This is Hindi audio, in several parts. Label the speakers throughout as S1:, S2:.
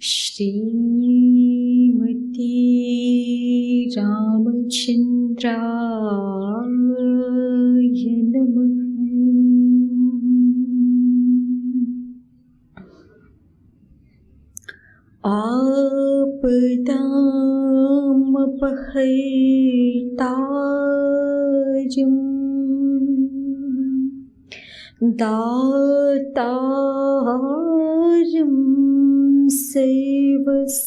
S1: श्रीमती रामचन्द्राय नमः। आपदामपहर्तारम् दातारं सर्वसम्पदां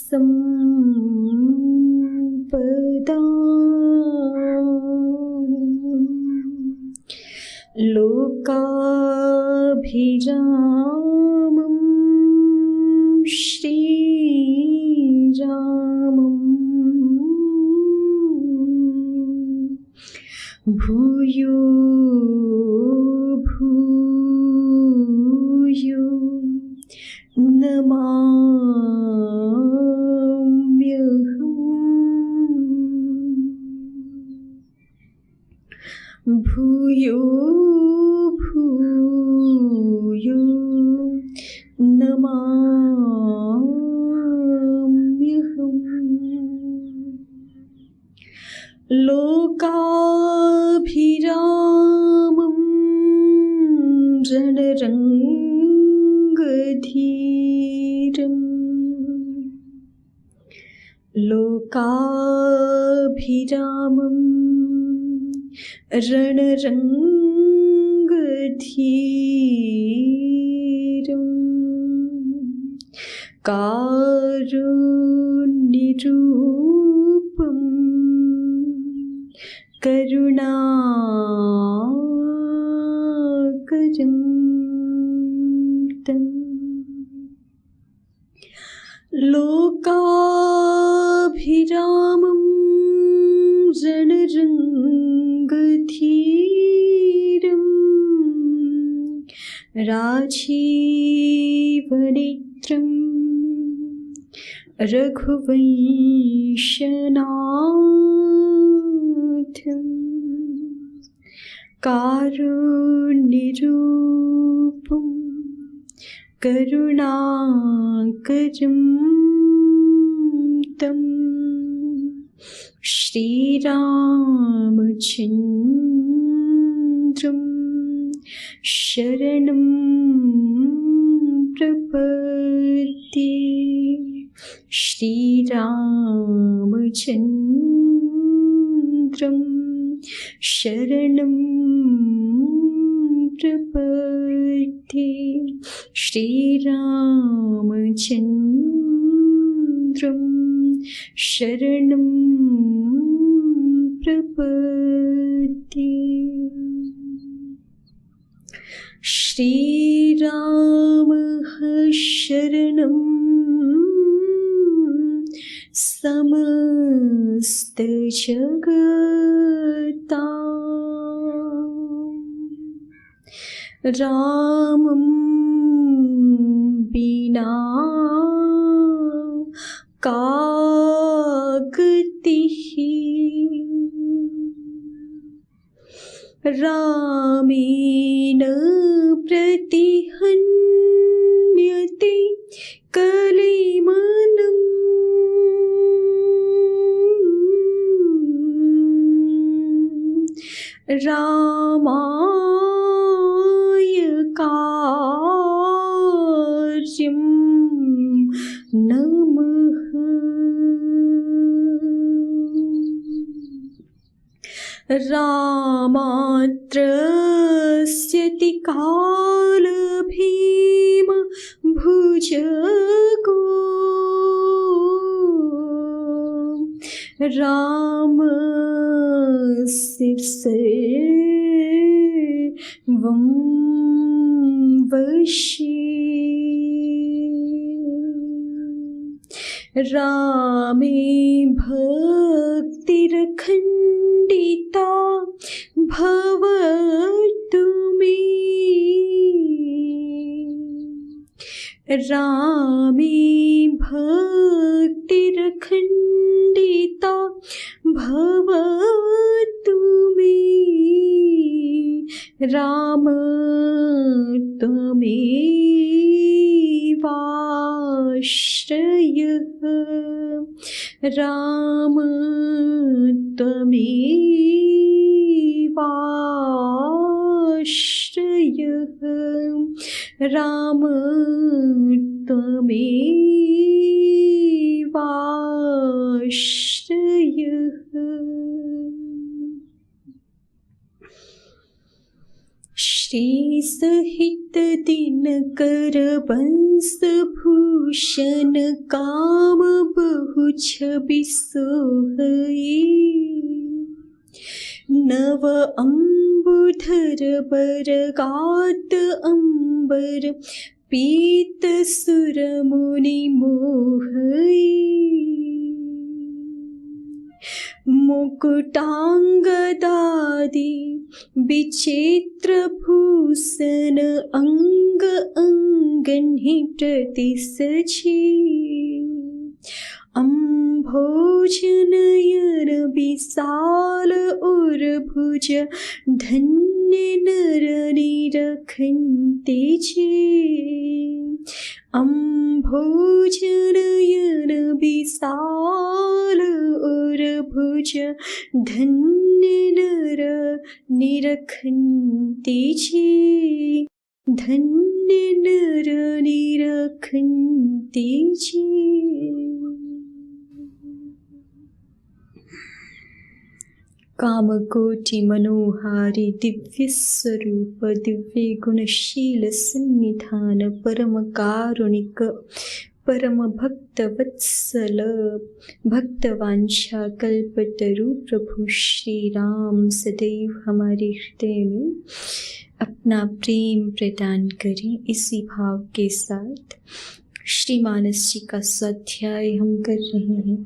S1: लोकाभिरामं श्रीरामं भूयो भूयो नमाम्यहम्। भूयो भूयो नमाम्यहम्। लोकाभिरामं रणरङ्गधीरम् लोकाभिरामं रणरङ्गधीरम् कारुण्यरूपम् करुणाकरं तम् लोकाभिरामं रणरङ्गधीरम् राजीवनेत्रम् रघुवंशनाथम् कारुण्यरूपं करुणाकरं तं श्रीरामचन्द्रं शरणं प्रपद्ये। श्रीरामचन्द्रं शरणं प्रपद्ये। श्रीरामचन्द्रं शरणं प्रपद्ये। श्रीरामः शरणं समस्तजगतां रामं विना का गतिः। रामेण प्रतिहन्यते कलेमनम् रामाय कार्यं नमः। रामात्रस्यति कालभीम भुजगो रामस्य सर्वं वशे। रामे भक्तिरखण्डिता भवतु मे। रामे भक्तिरखण्डिता भवतु मे। राम त्वमेवाश्रयः राम त्वमेवाश्रयः राम त्वमेवाश्रयः। श्री सहित दिनकर बंसभूषण काम बहु छवि सोहई नव अम्बुधर बरगात अंबर पीत सुर मुनि मोहई मुकुटांगदादि विचित्र भूषण अंग अंगनि प्रतिसजी अम्भोजनयन विशाल उर्भुज धन्य नर निरखन्ति जे अम्भोजनयन विशाल उर्भुज धन्य नर निरखन्ति जे धन्य नर निरखन्ति जे। कामकोटि मनोहारी दिव्य स्वरूप दिव्य गुणशील सन्निधान परम कारुणिक परम भक्त वत्सल भक्तवांछा कल्पतरु प्रभु श्री राम सदैव हमारे हृदय में अपना प्रेम प्रदान करें। इसी भाव के साथ श्री मानस जी का स्वाध्याय हम कर रहे हैं।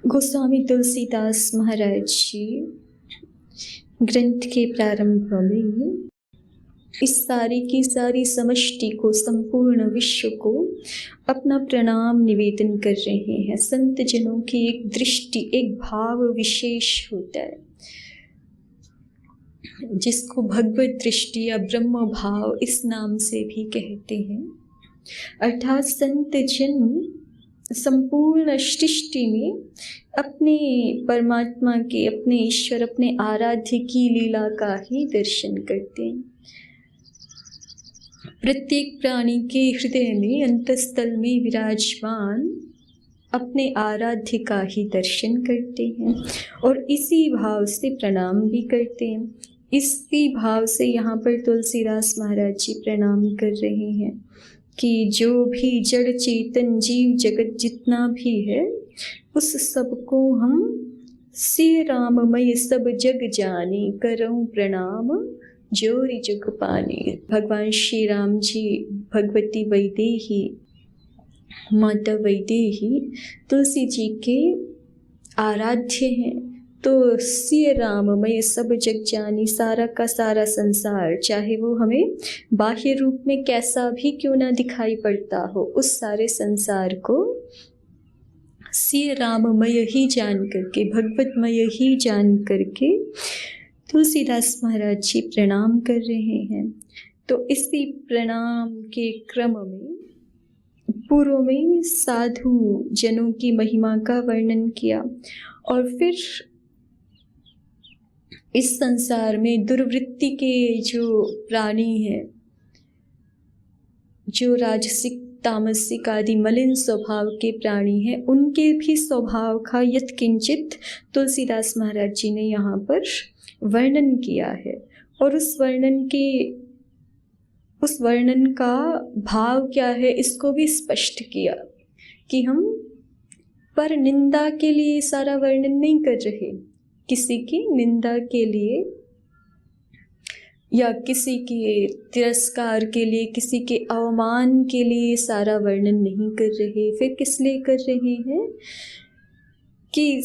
S1: गोस्वामी तुलसीदास महाराज जी ग्रंथ के प्रारंभ में इस सारी की सारी समष्टि को संपूर्ण विश्व को अपना प्रणाम निवेदन कर रहे हैं। संत जनों की एक दृष्टि एक भाव विशेष होता है जिसको भगवत दृष्टि या ब्रह्म भाव इस नाम से भी कहते हैं। अर्थात संत जन संपूर्ण सृष्टि में अपने परमात्मा के अपने ईश्वर अपने आराध्य की लीला का ही दर्शन करते हैं। प्रत्येक प्राणी के हृदय में अंतस्थल में विराजमान अपने आराध्य का ही दर्शन करते हैं और इसी भाव से प्रणाम भी करते हैं। इसी भाव से यहाँ पर तुलसीदास महाराज जी प्रणाम कर रहे हैं कि जो भी जड़ चेतन जीव जगत जितना भी है उस सब को हम श्री राममय सब जग जाने करऊं प्रणाम जोरी जुग पाने। भगवान श्री राम जी भगवती वैदेही माता वैदेही तुलसी जी के आराध्य हैं। तो श्री राममय सब जग जानी सारा का सारा संसार चाहे वो हमें बाह्य रूप में कैसा भी क्यों ना दिखाई पड़ता हो उस सारे संसार को श्री राममय ही जान करके भगवतमय ही जान करके तुलसीदास महाराज जी प्रणाम कर रहे हैं। तो इसी प्रणाम के क्रम में पूर्व में साधु जनों की महिमा का वर्णन किया और फिर इस संसार में दुर्वृत्ति के जो प्राणी हैं जो राजसिक तामसिक आदि मलिन स्वभाव के प्राणी हैं उनके भी स्वभाव का यत्किंचित तुलसीदास महाराज जी ने यहाँ पर वर्णन किया है। और उस वर्णन का भाव क्या है इसको भी स्पष्ट किया कि हम पर निंदा के लिए सारा वर्णन नहीं कर रहे, किसी की निंदा के लिए या किसी के तिरस्कार के लिए किसी के अवमान के लिए सारा वर्णन नहीं कर रहे। फिर किस लिए कर रहे हैं कि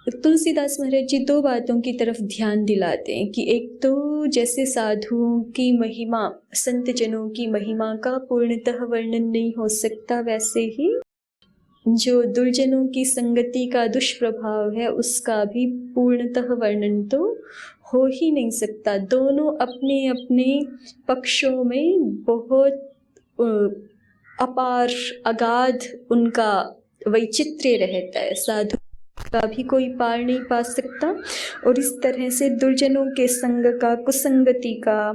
S1: तुलसीदास महाराज जी दो बातों की तरफ ध्यान दिलाते हैं कि एक तो जैसे साधुओं की महिमा संत जनों की महिमा का पूर्णतः वर्णन नहीं हो सकता वैसे ही जो दुर्जनों की संगति का दुष्प्रभाव है उसका भी पूर्णतः वर्णन तो हो ही नहीं सकता। दोनों अपने अपने पक्षों में बहुत अपार अगाध उनका वैचित्र्य रहता है, साधु का भी कोई पार नहीं पा सकता। और इस तरह से दुर्जनों के संग का, कुसंगति का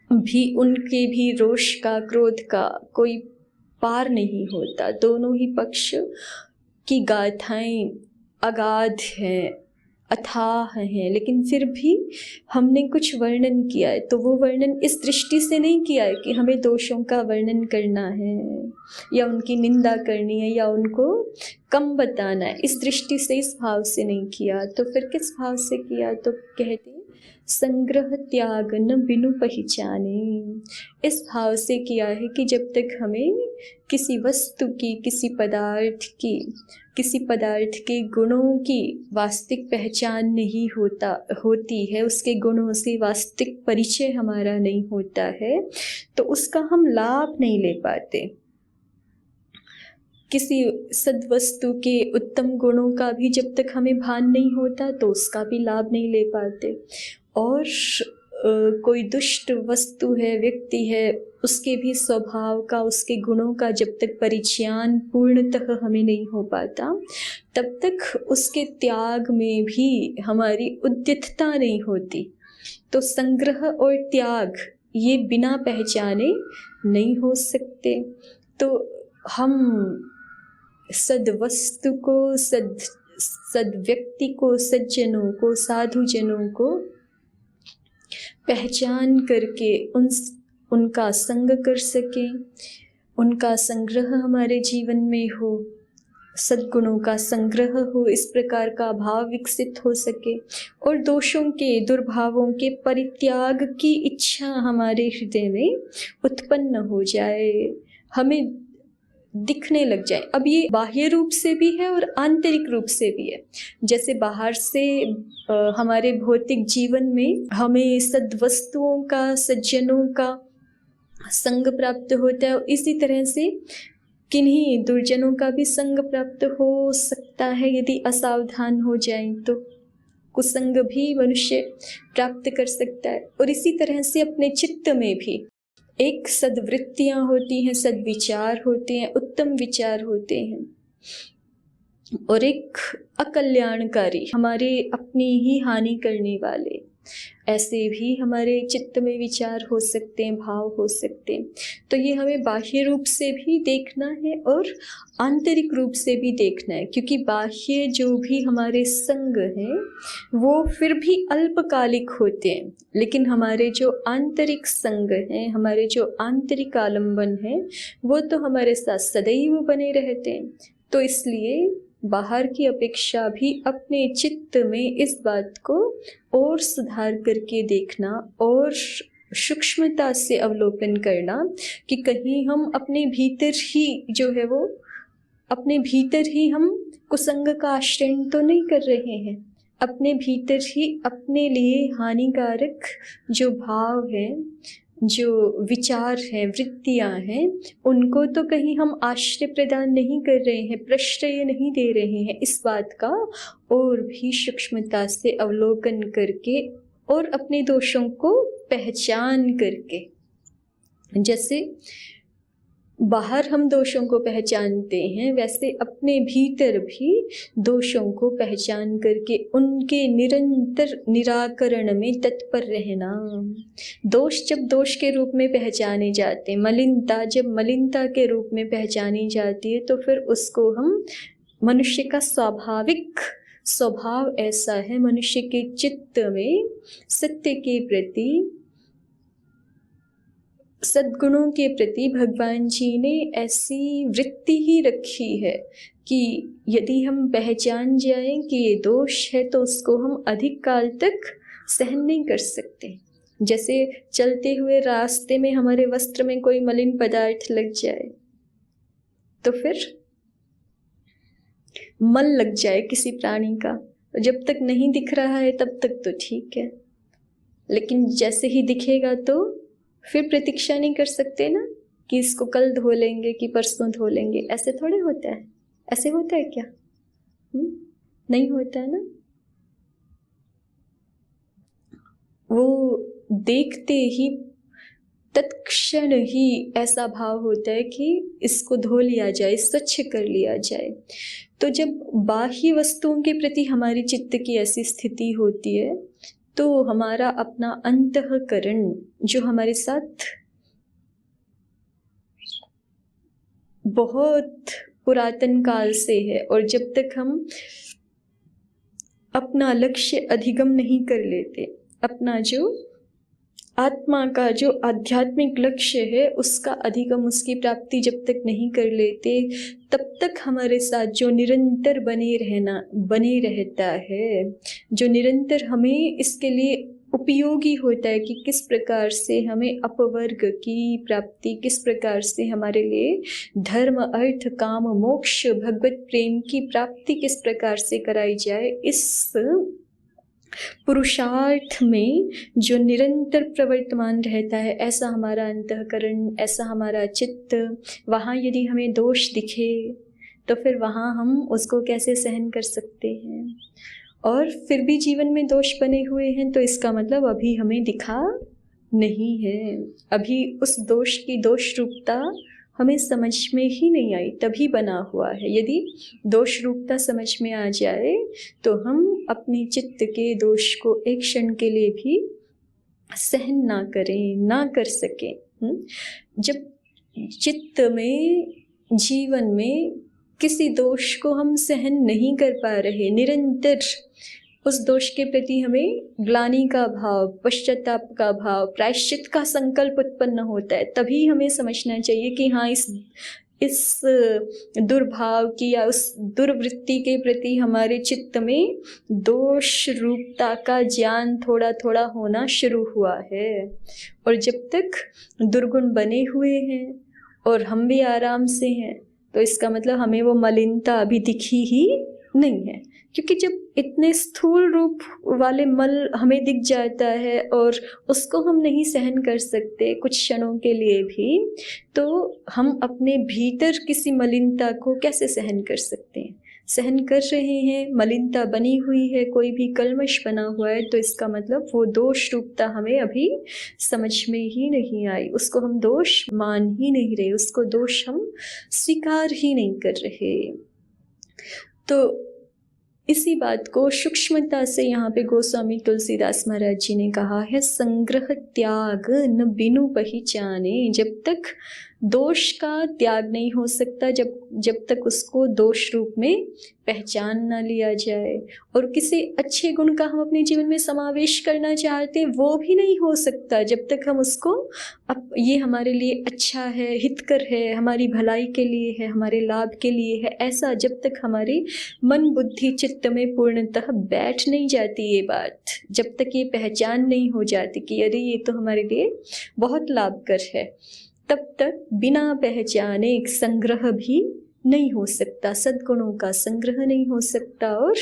S1: भी, उनके भी रोष का, क्रोध का कोई पार नहीं होता। दोनों ही पक्ष की गाथाएं अगाध हैं, अथाह हैं, लेकिन फिर भी हमने कुछ वर्णन किया है तो वो वर्णन इस दृष्टि से नहीं किया है कि हमें दोषों का वर्णन करना है या उनकी निंदा करनी है या उनको कम बताना है, इस दृष्टि से, इस भाव से नहीं किया। तो फिर किस भाव से किया? तो कहते हैं संग्रह त्याग न बिनु पहचाने। इस भाव से किया है कि जब तक हमें किसी वस्तु की, किसी पदार्थ के गुणों की वास्तविक पहचान नहीं होती है, उसके गुणों से वास्तविक परिचय हमारा नहीं होता है, तो उसका हम लाभ नहीं ले पाते। किसी सद्वस्तु के उत्तम गुणों का भी जब तक हमें भान नहीं होता तो उसका भी लाभ नहीं ले पाते। और कोई दुष्ट वस्तु है, व्यक्ति है, उसके भी स्वभाव का, उसके गुणों का जब तक परिचयान पूर्णतः हमें नहीं हो पाता, तब तक उसके त्याग में भी हमारी उद्यतता नहीं होती। तो संग्रह और त्याग ये बिना पहचाने नहीं हो सकते। तो हम सद्वस्तु को, सद्व्यक्ति को, सज्जनों को, साधुजनों को पहचान करके उनका संग कर सकें, उनका संग्रह हमारे जीवन में हो, सद्गुणों का संग्रह हो, इस प्रकार का भाव विकसित हो सके और दोषों के, दुर्भावों के परित्याग की इच्छा हमारे हृदय में उत्पन्न हो जाए, हमें दिखने लग जाए। अब ये बाह्य रूप से भी है और आंतरिक रूप से भी है। जैसे बाहर से हमारे भौतिक जीवन में हमें सद्वस्तुओं का, सज्जनों का संग प्राप्त होता है, इसी तरह से किन्हीं दुर्जनों का भी संग प्राप्त हो सकता है यदि असावधान हो जाए तो। कुसंग भी मनुष्य प्राप्त कर सकता है। और इसी तरह से अपने चित्त में भी एक सद्वृत्तियां होती हैं, सद्विचार होते हैं, उत्तम विचार होते हैं, और एक अकल्याणकारी, हमारे अपनी ही हानि करने वाले, ऐसे भी हमारे चित्त में विचार हो सकते हैं, भाव हो सकते हैं। तो ये हमें बाह्य रूप से भी देखना है और आंतरिक रूप से भी देखना है, क्योंकि बाह्य जो भी हमारे संग हैं वो फिर भी अल्पकालिक होते हैं, लेकिन हमारे जो आंतरिक संग हैं, हमारे जो आंतरिक आलंबन हैं, वो तो हमारे साथ सदैव बने रहते हैं। तो इसलिए बाहर की अपेक्षा भी अपने चित्त में इस बात को और सुधार करके देखना और सूक्ष्मता से अवलोकन करना कि कहीं हम अपने भीतर ही जो है वो, अपने भीतर ही हम कुसंग का आश्रय तो नहीं कर रहे हैं, अपने भीतर ही अपने लिए हानिकारक जो भाव है, जो विचार हैं, वृत्तियां हैं, उनको तो कहीं हम आश्रय प्रदान नहीं कर रहे हैं, प्रश्रय नहीं दे रहे हैं। इस बात का और भी सूक्ष्मता से अवलोकन करके और अपने दोषों को पहचान करके, जैसे बाहर हम दोषों को पहचानते हैं, वैसे अपने भीतर भी दोषों को पहचान करके उनके निरंतर निराकरण में तत्पर रहना। दोष जब दोष के रूप में पहचाने जाते हैं, मलिनता जब मलिनता के रूप में पहचानी जाती है, तो फिर उसको हम, मनुष्य का स्वाभाविक स्वभाव ऐसा है, मनुष्य के चित्त में सत्य के प्रति, सद्गुणों के प्रति भगवान जी ने ऐसी वृत्ति ही रखी है कि यदि हम पहचान जाएं कि ये दोष है तो उसको हम अधिक काल तक सहन नहीं कर सकते। जैसे चलते हुए रास्ते में हमारे वस्त्र में कोई मलिन पदार्थ लग जाए, तो फिर मल लग जाए किसी प्राणी का, जब तक नहीं दिख रहा है तब तक तो ठीक है, लेकिन जैसे ही दिखेगा तो फिर प्रतीक्षा नहीं कर सकते ना कि इसको कल धो लेंगे कि परसों धो लेंगे। ऐसे थोड़े होता है, ऐसे होता है क्या? नहीं होता है ना। वो देखते ही तत्क्षण ही ऐसा भाव होता है कि इसको धो लिया जाए, स्वच्छ कर लिया जाए। तो जब बाह्य वस्तुओं के प्रति हमारी चित्त की ऐसी स्थिति होती है, तो हमारा अपना अंतःकरण जो हमारे साथ बहुत पुरातन काल से है, और जब तक हम अपना लक्ष्य अधिगम नहीं कर लेते, अपना जो आत्मा का जो आध्यात्मिक लक्ष्य है उसका अधिगम, उसकी प्राप्ति जब तक नहीं कर लेते, तब तक हमारे साथ जो निरंतर बने रहता है, जो निरंतर हमें इसके लिए उपयोगी होता है कि किस प्रकार से हमें अपवर्ग की प्राप्ति, किस प्रकार से हमारे लिए धर्म, अर्थ, काम, मोक्ष, भगवत प्रेम की प्राप्ति किस प्रकार से कराई जाए, इस पुरुषार्थ में जो निरंतर प्रवर्तमान रहता है, ऐसा हमारा अंतःकरण, ऐसा हमारा चित्त, वहाँ यदि हमें दोष दिखे तो फिर वहाँ हम उसको कैसे सहन कर सकते हैं। और फिर भी जीवन में दोष बने हुए हैं तो इसका मतलब अभी हमें दिखा नहीं है, अभी उस दोष की दोष रूपता हमें समझ में ही नहीं आई, तभी बना हुआ है। यदि दोष रूपता समझ में आ जाए तो हम अपने चित्त के दोष को एक क्षण के लिए भी सहन ना करें, ना कर सकें। जब चित्त में, जीवन में किसी दोष को हम सहन नहीं कर पा रहे, निरंतर उस दोष के प्रति हमें ग्लानि का भाव, पश्चाताप का भाव, प्रायश्चित का संकल्प उत्पन्न होता है, तभी हमें समझना चाहिए कि हाँ, इस दुर्भाव की या उस दुर्वृत्ति के प्रति हमारे चित्त में दोष रूपता का ज्ञान थोड़ा थोड़ा होना शुरू हुआ है। और जब तक दुर्गुण बने हुए हैं और हम भी आराम से हैं, तो इसका मतलब हमें वो मलिनता अभी दिखी ही नहीं है। क्योंकि जब इतने स्थूल रूप वाले मल हमें दिख जाता है और उसको हम नहीं सहन कर सकते कुछ क्षणों के लिए भी, तो हम अपने भीतर किसी मलिनता को कैसे सहन कर सकते हैं। सहन कर रहे हैं, मलिनता बनी हुई है, कोई भी कल्मश बना हुआ है, तो इसका मतलब वो दोष रूपता हमें अभी समझ में ही नहीं आई, उसको हम दोष मान ही नहीं रहे, उसको दोष हम स्वीकार ही नहीं कर रहे। तो इसी बात को सूक्ष्मता से यहाँ पे गोस्वामी तुलसीदास महाराज जी ने कहा है, संग्रह त्याग न बिनु पहचाने। जब तक दोष का त्याग नहीं हो सकता, जब तक उसको दोष रूप में पहचान ना लिया जाए, और किसी अच्छे गुण का हम अपने जीवन में समावेश करना चाहते, वो भी नहीं हो सकता जब तक हम उसको ये हमारे लिए अच्छा है, हितकर है, हमारी भलाई के लिए है, हमारे लाभ के लिए है, ऐसा जब तक हमारी मन, बुद्धि, चित्त में पूर्णतः बैठ नहीं जाती ये बात, जब तक ये पहचान नहीं हो जाती कि अरे ये तो हमारे लिए बहुत लाभकर है, तब तक बिना पहचाने एक संग्रह भी नहीं हो सकता, सद्गुणों का संग्रह नहीं हो सकता, और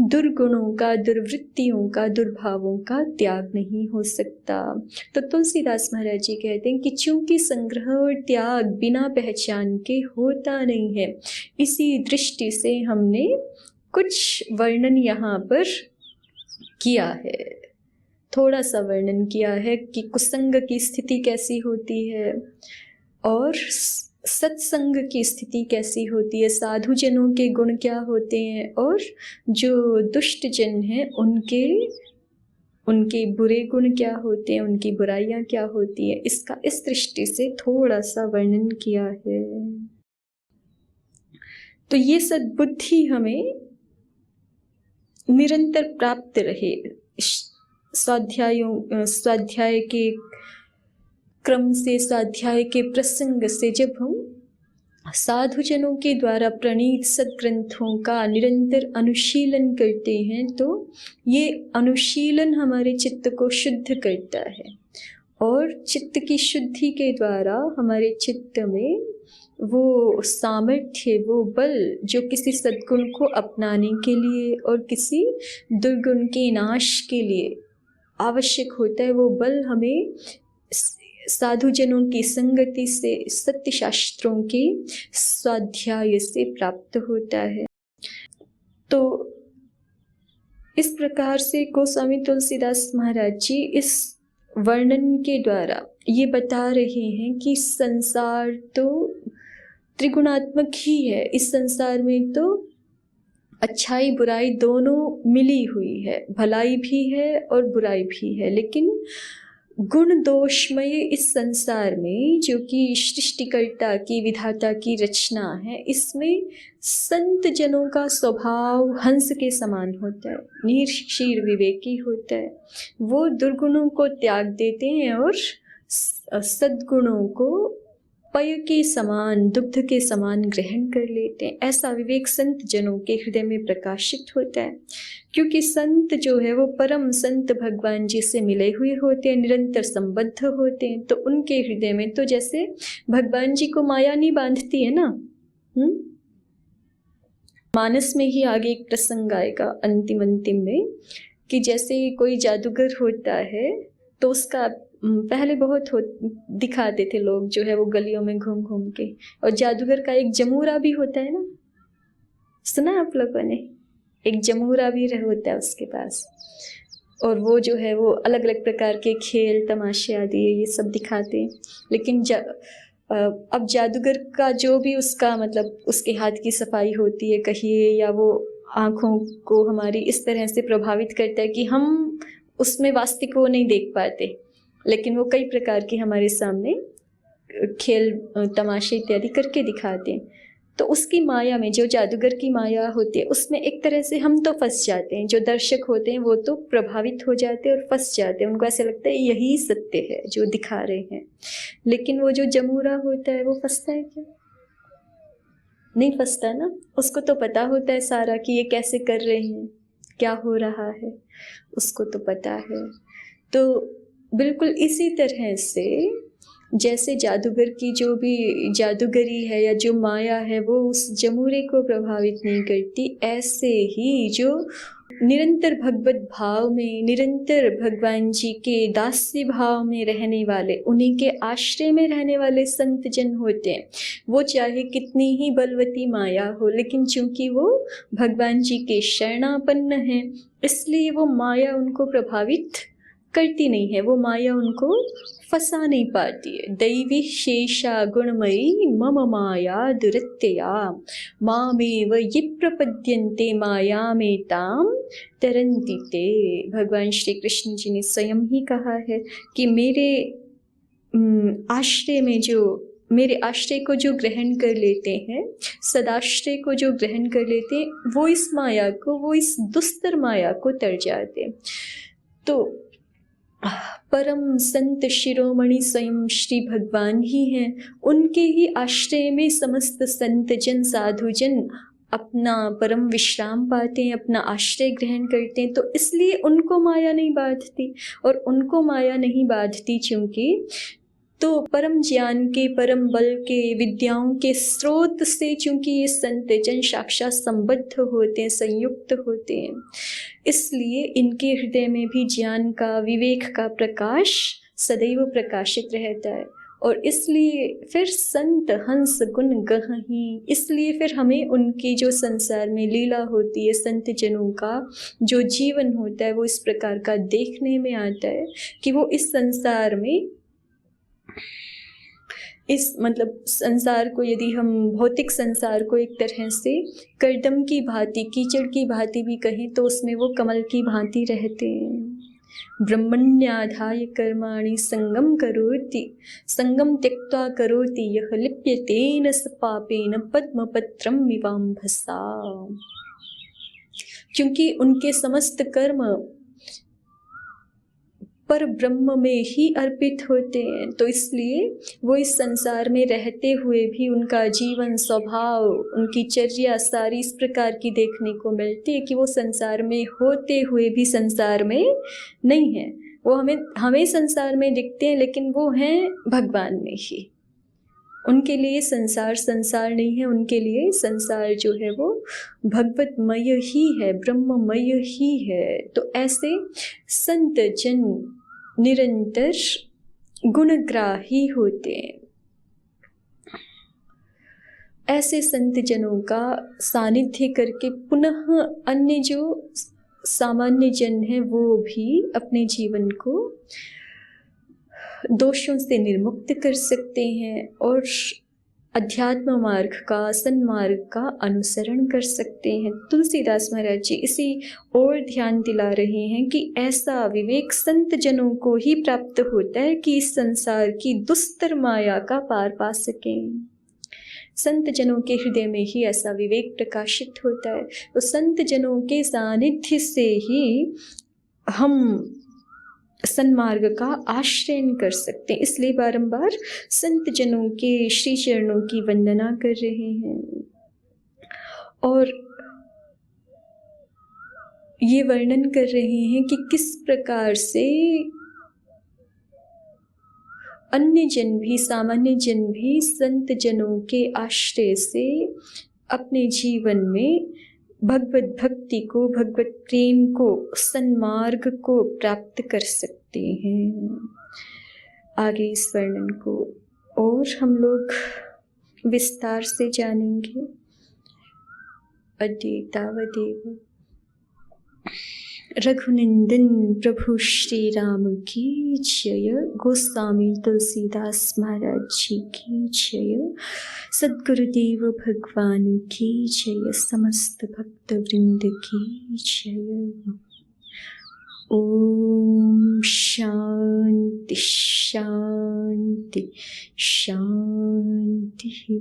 S1: दुर्गुणों का, दुर्वृत्तियों का, दुर्भावों का त्याग नहीं हो सकता। तो तुलसीदास महाराज जी कहते हैं कि चूंकि संग्रह और त्याग बिना पहचान के होता नहीं है, इसी दृष्टि से हमने कुछ वर्णन यहाँ पर किया है, थोड़ा सा वर्णन किया है कि कुसंग की स्थिति कैसी होती है और सत्संग की स्थिति कैसी होती है, साधु जनों के गुण क्या होते हैं, और जो दुष्ट जन हैं उनके बुरे गुण क्या होते हैं, उनकी बुराइयां क्या होती है, इसका इस दृष्टि से थोड़ा सा वर्णन किया है। तो ये सद्बुद्धि हमें निरंतर प्राप्त रहे, स्वाध्याय के क्रम से, स्वाध्याय के प्रसंग से, जब हम साधुजनों के द्वारा प्रणीत सद्ग्रंथों का निरंतर अनुशीलन करते हैं, तो ये अनुशीलन हमारे चित्त को शुद्ध करता है, और चित्त की शुद्धि के द्वारा हमारे चित्त में वो सामर्थ्य, वो बल जो किसी सद्गुण को अपनाने के लिए और किसी दुर्गुण के नाश के लिए आवश्यक होता है, वो बल हमें साधुजनों की संगति से, सत्य शास्त्रों के स्वाध्याय से प्राप्त होता है। तो इस प्रकार से गोस्वामी तुलसीदास महाराज जी इस वर्णन के द्वारा, ये बता रहे हैं कि संसार तो त्रिगुणात्मक ही है। इस संसार में तो अच्छाई बुराई दोनों मिली हुई है, भलाई भी है और बुराई भी है। लेकिन गुण दोषमय इस संसार में, जो कि सृष्टिकर्ता की, विधाता की रचना है, इसमें संत जनों का स्वभाव हंस के समान होता है, निष्ठुर विवेकी होता है। वो दुर्गुणों को त्याग देते हैं और सद्गुणों को पय के समान, दुग्ध के समान ग्रहण कर लेते हैं। ऐसा विवेक संत जनों के हृदय में प्रकाशित होता है, क्योंकि संत जो है वो परम संत भगवान जी से मिले हुए होते हैं, निरंतर संबद्ध होते हैं। तो उनके हृदय में तो जैसे भगवान जी को माया नहीं बांधती है ना। मानस में ही आगे एक प्रसंग आएगा अंतिम में, कि जैसे कोई जादूगर होता है तो उसका पहले बहुत दिखाते थे लोग जो है वो गलियों में घूम घूम के, और जादूगर का एक जमूरा भी होता है ना, सुना आप लोगों ने? एक जमूरा भी होता है उसके पास, और वो जो है वो अलग अलग प्रकार के खेल तमाशे आदि ये सब दिखाते हैं। लेकिन अब जादूगर का जो भी उसका मतलब उसके हाथ की सफाई होती है कहिए, या वो आँखों को हमारी इस तरह से प्रभावित करता है कि हम उसमें वास्तविक वो नहीं देख पाते, लेकिन वो कई प्रकार के हमारे सामने खेल तमाशे इत्यादि करके दिखाते हैं। तो उसकी माया में, जो जादूगर की माया होती है, उसमें एक तरह से हम तो फंस जाते हैं। जो दर्शक होते हैं वो तो प्रभावित हो जाते हैं और फंस जाते हैं, उनको ऐसे लगता है यही सत्य है जो दिखा रहे हैं। लेकिन वो जो जमूरा होता है वो फंसता है क्या? नहीं फंसता ना। उसको तो पता होता है सारा कि ये कैसे कर रहे हैं, क्या हो रहा है, उसको तो पता है। तो बिल्कुल इसी तरह से जैसे जादूगर की जो भी जादूगरी है या जो माया है वो उस जमूरे को प्रभावित नहीं करती, ऐसे ही जो निरंतर भगवत भाव में, निरंतर भगवान जी के दास्य भाव में रहने वाले, उन्हीं के आश्रय में रहने वाले संत जन होते हैं, वो चाहे कितनी ही बलवती माया हो, लेकिन चूंकि वो भगवान जी के शरणापन्न हैं, इसलिए वो माया उनको प्रभावित करती नहीं है, वो माया उनको फंसा नहीं पाती है। दैवी शेषा गुणमयी मम माया दुरत्यया मामेव ये प्रपद्यन्ते माया में ताम तरन्ति ते। भगवान श्री कृष्ण जी ने स्वयं ही कहा है कि मेरे आश्रय में जो, मेरे आश्रय को जो ग्रहण कर लेते हैं, सदाश्रय को जो ग्रहण कर लेते हैं, वो इस माया को, वो इस दुस्तर माया को तर जाते हैं। तो परम संत शिरोमणि स्वयं श्री भगवान ही हैं, उनके ही आश्रय में समस्त संत जन, साधु जन अपना परम विश्राम पाते हैं, अपना आश्रय ग्रहण करते हैं। तो इसलिए उनको माया नहीं बांधती, और उनको माया नहीं बांधती क्योंकि तो परम ज्ञान के, परम बल के, विद्याओं के स्रोत से चूंकि ये संत जन साक्षात संबद्ध होते हैं, संयुक्त होते हैं, इसलिए इनके हृदय में भी ज्ञान का, विवेक का प्रकाश सदैव प्रकाशित रहता है। और इसलिए फिर संत हंस गुण गहहि, इसलिए फिर हमें उनकी जो संसार में लीला होती है, संत जनों का जो जीवन होता है, वो इस प्रकार का देखने में आता है कि वो इस संसार में, इस मतलब संसार को, यदि हम भौतिक संसार को एक तरह से कर्दम की भांति, कीचड़ की भांति भी कहें, तो उसमें वो कमल की भांति रहते हैं। ब्रह्मण्याधाय कर्माणि संगम करोति, संगम त्यक्त्वा करोति यह लिप्यतेन स पापेन पद्मपत्रम मिवाम्भसा। क्योंकि उनके समस्त कर्म पर ब्रह्म में ही अर्पित होते हैं, तो इसलिए वो इस संसार में रहते हुए भी उनका जीवन, स्वभाव, उनकी चर्या सारी इस प्रकार की देखने को मिलती है कि वो संसार में होते हुए भी संसार में नहीं है। वो हमें संसार में दिखते हैं, लेकिन वो हैं भगवान में ही। उनके लिए संसार संसार नहीं है, उनके लिए संसार जो है वो भगवतमय ही है, ब्रह्ममय ही है। तो ऐसे संत जन निरंतर गुणग्राही होते हैं। ऐसे संत जनों का सानिध्य करके पुनः अन्य जो सामान्य जन हैं वो भी अपने जीवन को दोषों से निर्मुक्त कर सकते हैं और अध्यात्म मार्ग का, सन्मार्ग का अनुसरण कर सकते हैं। तुलसीदास महाराज जी इसी और ध्यान दिला रहे हैं कि ऐसा विवेक संत जनों को ही प्राप्त होता है कि इस संसार की दुस्तर माया का पार पा सकें। संत जनों के हृदय में ही ऐसा विवेक प्रकाशित होता है। तो संत जनों के सानिध्य से ही हम सन्मार्ग का आश्रयन कर सकते हैं। इसलिए बारंबार संत जनों के श्री चरणों की वंदना कर रहे हैं और ये वर्णन कर रहे हैं कि किस प्रकार से अन्य जन भी, सामान्य जन भी संत जनों के आश्रय से अपने जीवन में भगवत भक्ति को, भगवत प्रेम को, सन्मार्ग को प्राप्त कर सकते हैं। आगे इस वर्णन को और हम लोग विस्तार से जानेंगे। अद्य तावदेव। रघुनंदन प्रभु श्री राम की जय। गोस्वामी तुलसीदास महाराज जी की जय। सद्गुरुदेव भगवान की जय। समस्त भक्त वृंद की जय। ओम शांति शांति शांति।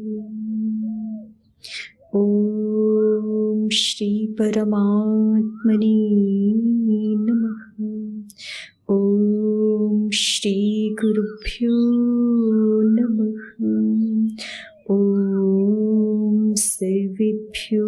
S1: ओम श्री परमात्मने नमः। ओम श्री गुरुभ्यो नमः। ओम सर्वेभ्यो